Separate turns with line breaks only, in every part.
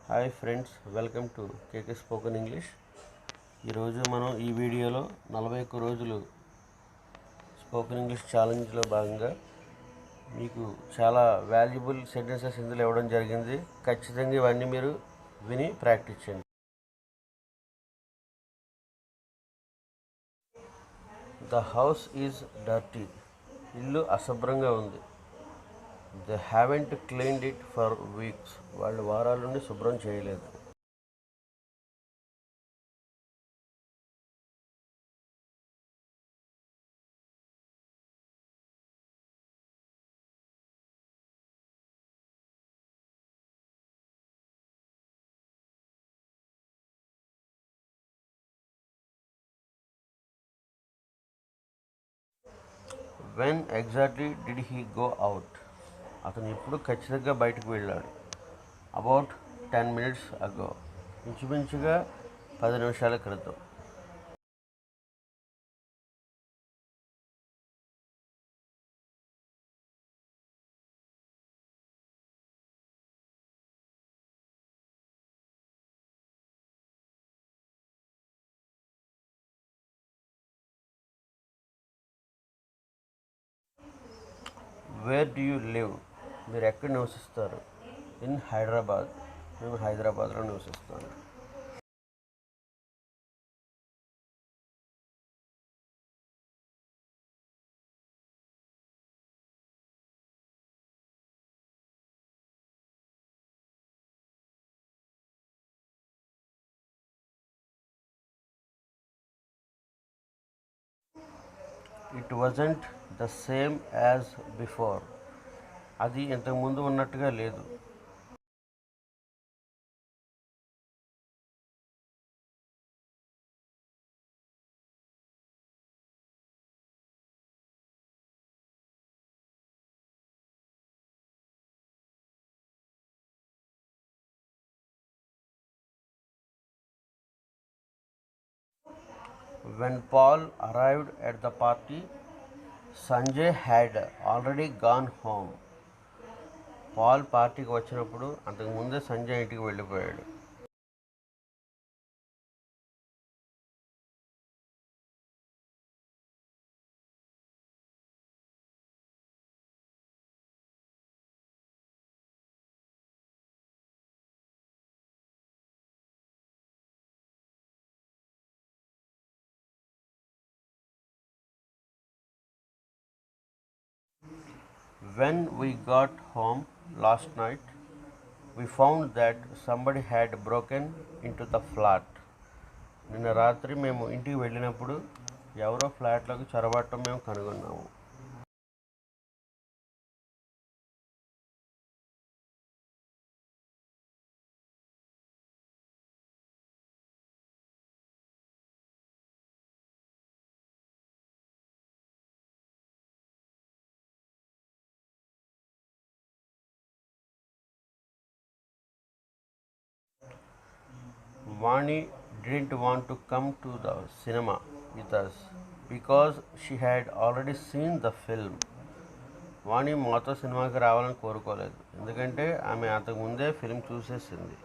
Hi friends, welcome to KK spoken English. ఈరోజు మనం ఈ వీడియోలో 41 రోజులు స్పోకెన్ ఇంగ్లీష్ ఛాలెంజ్లో భాగంగా మీకు చాలా వాల్యుబుల్ సెంటెన్సెస్ ఇందులో ఇవ్వడం జరిగింది. ఖచ్చితంగా ఇవన్నీ మీరు విని ప్రాక్టీస్ చేయండి. The house is dirty. ఇల్లు అశుభ్రంగా ఉంది. They haven't cleaned it for weeks. వాళ్ళు వారాల నుండి శుభ్రం చేయలేదు. When exactly did he go out? అతను ఇప్పుడు ఖచ్చితంగా బయటకు వెళ్ళాడు. అబౌట్ 10 minutes అగో. ఇంచుమించుగా 10 నిమిషాల క్రితం. Where do you live? మీరు ఎక్కడ నివసిస్తారు? ఇన్ హైదరాబాద్. నేను హైదరాబాద్లో నివసిస్తాను. It wasn't the same as before. అది ఇంతకుముందు ఉన్నట్టుగా లేదు. When Paul arrived at the party, Sanjay had already gone home. Paul పార్టీకి వచ్చినప్పుడు అంతకుముందే సంజయ్ ఇంటికి వెళ్ళిపోయాడు. When we got home last night, we found that somebody had broken into the flat. నిన్న రాత్రి మేము ఇంటికి వెళ్ళినప్పుడు ఎవరో ఫ్లాట్లోకి చొరబడటం మేము కనుగొన్నాము. Vani didn't want to come to the cinema with us because she had already seen the film. వాణి మాతో సినిమాకి రావాలని కోరుకోలేదు, ఎందుకంటే ఆమె అంతకుముందే film చూసేసింది.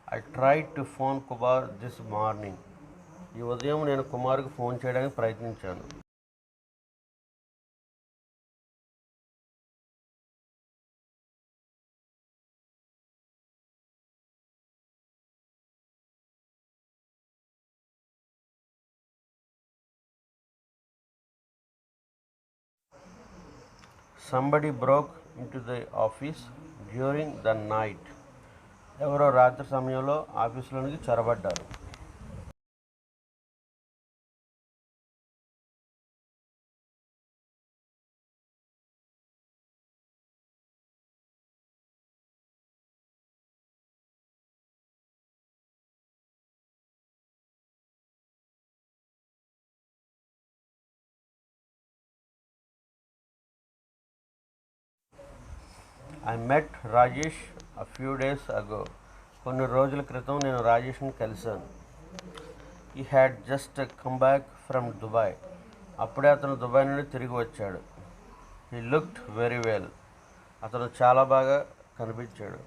I tried to phone Kumar this morning. ఈ ఉదయం నేను కుమార్కి ఫోన్ చేయడానికి ప్రయత్నించాను. Somebody broke into the office during the night. ఎవరో రాత్రి సమయంలో ఆఫీసులోనికి చొరబడ్డారు. I met Rajesh a few days ago. కొన్ని రోజుల క్రితం నేను రాజేష్ని కలిశాను. He had just come back from Dubai. అప్పుడే అతను దుబాయ్ నుండి తిరిగి వచ్చాడు. He looked very well. అతను చాలా బాగా కనిపించాడు.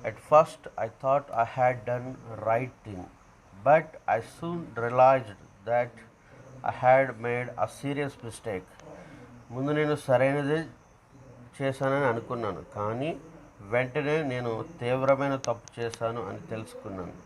At first, I thought I had done right thing, but I soon realized that I had made a serious mistake. ముందు నేను సరైనదే చేశానని అనుకున్నాను, కానీ వెంటనే నేను తీవ్రమైన తప్పు చేశాను అని తెలుసుకున్నాను.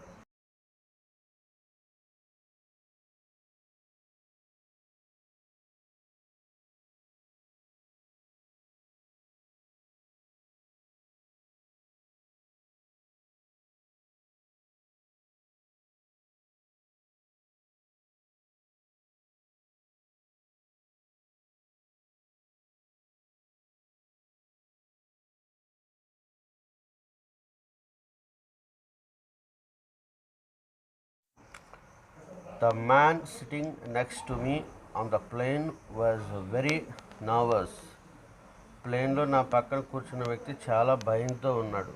The man sitting next to me on the plane was very nervous. ప్లేన్లో నా పక్కన కూర్చున్న వ్యక్తి చాలా భయంతో ఉన్నాడు.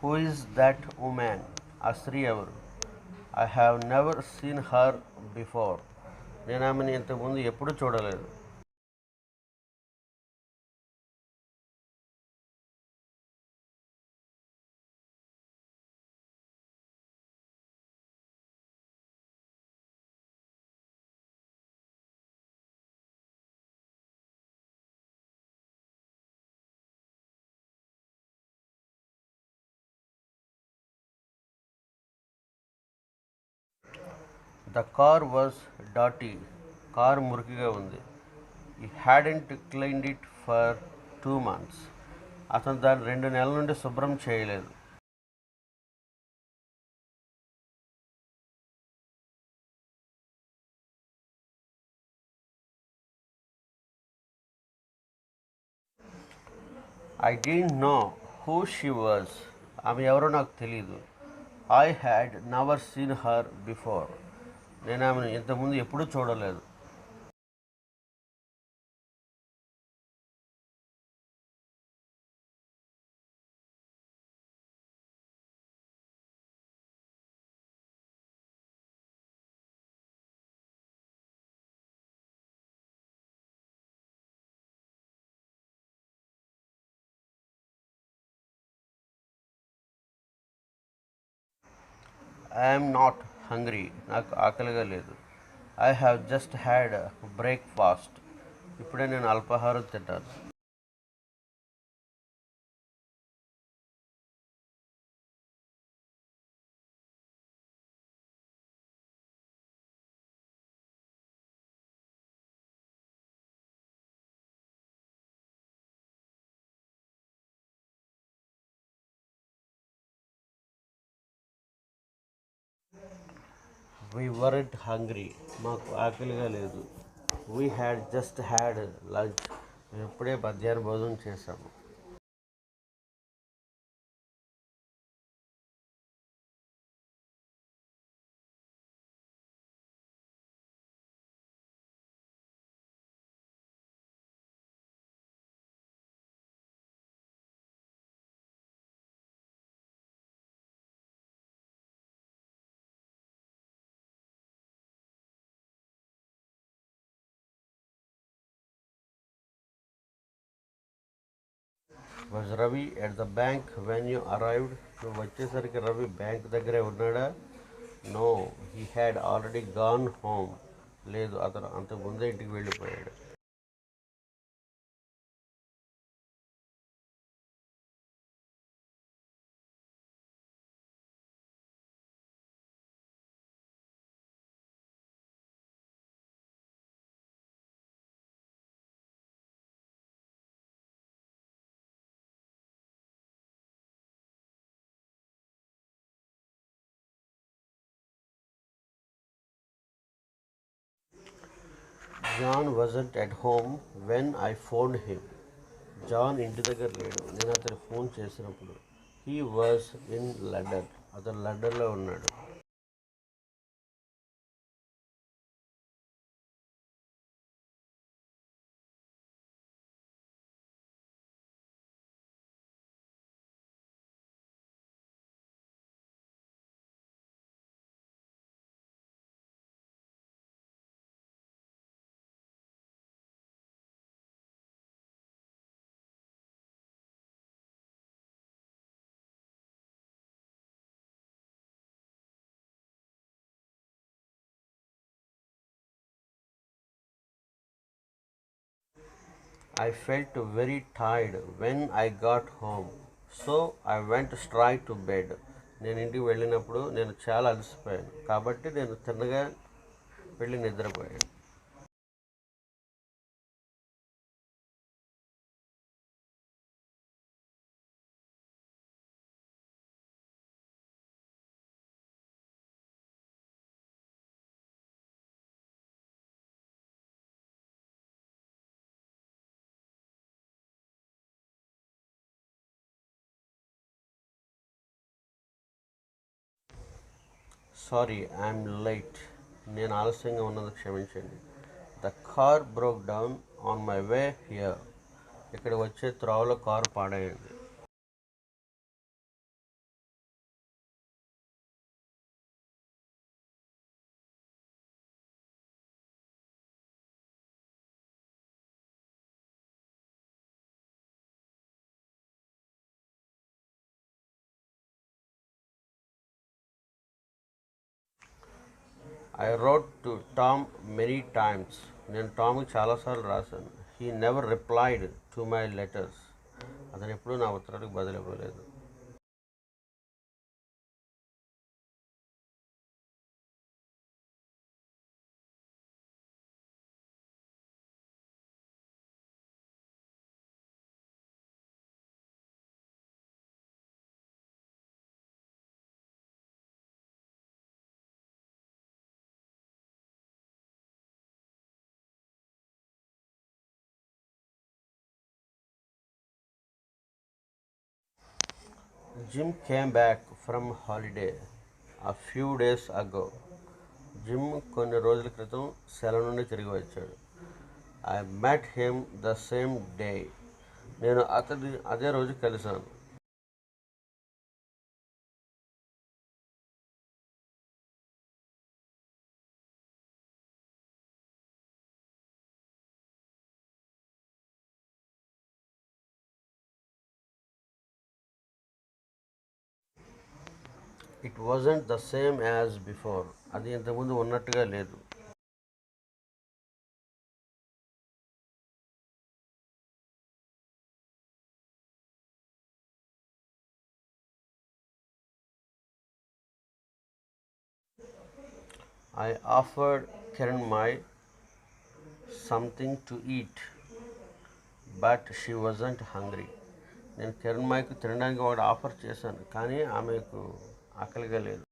Who is that woman? ఆ స్త్రీ ఎవరు? I have never seen her before. నేను ఆమెను ఇంతకుముందు ఎప్పుడూ చూడలేదు. The car was dirty. Car మురికిగా ఉంది. He hadn't cleaned it for 2 months. అతను దాన్ని 2 నెలల నుండి శుభ్రం చేయలేదు. I didn't know who she was. ఆమె ఎవరో నాకు తెలియదు. I had never seen her before. నేను ఆమెను ఇంతకుముందు ఎప్పుడూ చూడలేదు. I'm not hungry. నాకు ఆకలిగా లేదు. I have just had breakfast. ఇప్పుడే నేను అల్పాహారం తిన్నాను. We weren't hungry. మాకు ఆకలిగా లేదు. We had just had lunch. మేము ఇప్పుడే మధ్యాహ్న భోజనం చేసాము. Was Ravi at the bank when you arrived? నువ్వు వచ్చేసరికి రవి బ్యాంక్ దగ్గరే ఉన్నాడా? No, he had already gone home. లేదు, అతను అంతకు ముందే ఇంటికి వెళ్ళిపోయాడు. John wasn't at home when I phoned him. John ఇంటి దగ్గర లేడు నేను అతను ఫోన్ చేసినప్పుడు. He was in London. అతను లండన్లో ఉన్నాడు. I felt very tired when I got home, so I went straight to bed. నేను ఇంటికి వెళ్ళినప్పుడు నేను చాలా అలసిపోయాను కాబట్టి నేను తిన్నగా వెళ్ళి నిద్రపోయాను. Sorry I'm late. నేను ఆలస్యంగా ఉన్నందుకు క్షమించండి. The car broke down on my way here. ఇక్కడ వచ్చే త్రోవలో కారు పాడైంది. I wrote to Tom many times. నేను టామ్కి చాలాసార్లు రాశాను. He never replied to my letters. అతను ఎప్పుడూ నా ఉత్తరాలకు బదులు ఇవ్వలేదు. Jim came back from holiday a few days ago. జిమ్ కొన్ని రోజుల క్రితం సెలవు నుండి తిరిగి వచ్చాడు. I met him the same day. నేను అతన్ని అదే రోజు కలిశాను. It wasn't the same as before. అది ఇంతకుముందు ఉన్నట్టుగా లేదు. I offered Kiranmai something to eat but she wasn't hungry. నేను కిరణ్మైకి తినడానికి ఒకటి ఆఫర్ చేశాను కానీ ఆమెకు ఆకలిగా లేదు.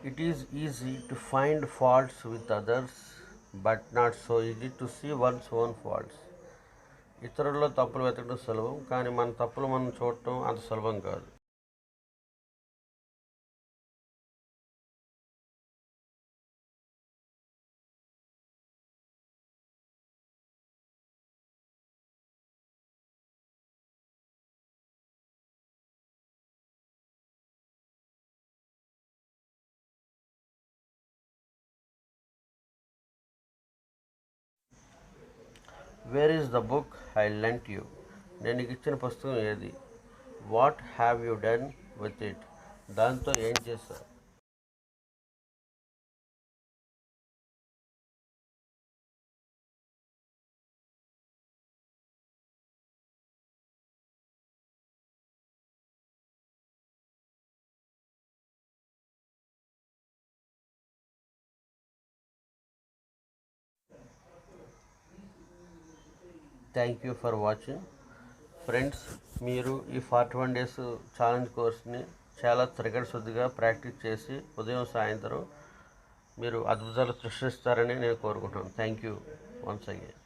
It is easy to find faults with others, but not so easy to see one's own faults. ఇతరుల్లో తప్పులు వెతకడం సులభం కానీ మన తప్పులు మనం చూడటం అంత సులభం కాదు. Where is the book I lent you. నేను నీకు ఇచ్చిన పుస్తకం ఏది? What have you done with it. దాంతో ఏం చేశావు? Thank you for watching. Friends, మీరు ఈ 41 days ఛాలెంజ్ కోర్స్ని చాలా త్రికటశుద్ధిగా ప్రాక్టీస్ చేసి ఉదయం సాయంత్రం మీరు అద్భుతాలు సృష్టిస్తారని నేను కోరుకుంటున్నాను. Thank you once again.